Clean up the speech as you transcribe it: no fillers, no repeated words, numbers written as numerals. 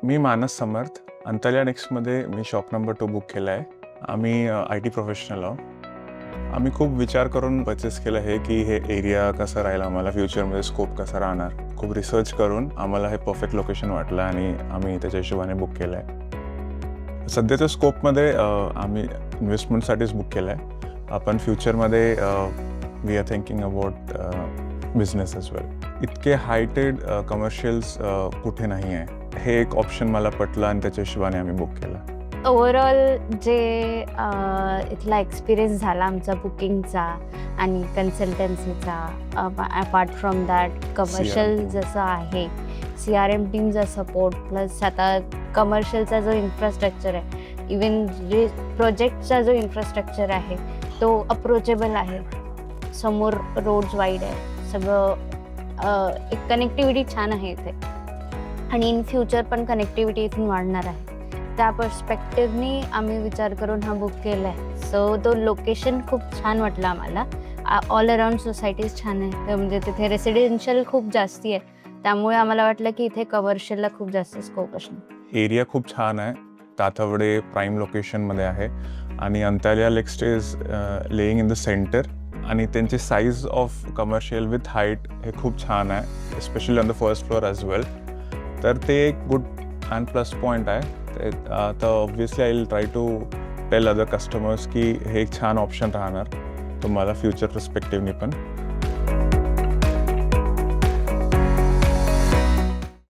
मी मानस समर्थ. अंतल्या नेक्स्टमध्ये मी shop number 2 book केला आहे. आम्ही IT प्रोफेशनल आहोत. आम्ही खूप विचार करून परचेस केलं आहे की हे एरिया कसं राहील, आम्हाला फ्युचरमध्ये स्कोप कसा राहणार. खूप रिसर्च करून आम्हाला हे परफेक्ट लोकेशन वाटलं आणि आम्ही त्याच्या हिशोबाने बुक केलं आहे. सध्याच्या स्कोपमध्ये आम्ही इन्व्हेस्टमेंटसाठीच बुक केलं आहे. आपण फ्युचरमध्ये we are thinking about business as well. इतके हायटेड कमर्शियल्स कुठे नाही आहे. हे एक ऑप्शन मला पटलं आणि त्याच्या हिशोबाने आम्ही बुक केला. ओव्हरऑल जे इथला एक्सपिरियन्स झाला आमचा बुकिंगचा आणि कन्सल्टन्सीचा, अपार्ट फ्रॉम दॅट कमर्शियल जसं आहे, CRM टीमचा सपोर्ट, प्लस आता कमर्शियलचा जो इन्फ्रास्ट्रक्चर आहे, इवन जे प्रोजेक्टचा जो इन्फ्रास्ट्रक्चर आहे तो अप्रोचेबल आहे. समोर रोड्स वाईड आहे, सगळं एक कनेक्टिव्हिटी छान आहे इथे आणि इन फ्युचर पण कनेक्टिव्हिटी इथून वाढणार आहे. त्या पर्स्पेक्टिव्हनी आम्ही विचार करून हा बुक केला आहे. सो तो लोकेशन खूप छान वाटला आम्हाला. ऑल अराउंड सोसायटीज छान आहे, म्हणजे तिथे रेसिडेन्शियल खूप जास्ती आहे, त्यामुळे आम्हाला वाटलं की इथे कमर्शियलला खूप जास्त स्कोप असणार. एरिया खूप छान आहे. तातवडे प्राईम लोकेशनमध्ये आहे आणि अंताल्या लेक्स्टे is lying in the centre आणि त्यांची size of commercial with height हे खूप छान आहे, especially on the first floor as well. तर ते एक गुड अँड प्लस पॉईंट आहे. तर obviously I will try to tell other customers की हे एक छान ऑप्शन राहणार तुम्हाला फ्युचर पर्स्पेक्टिव्हनी पण.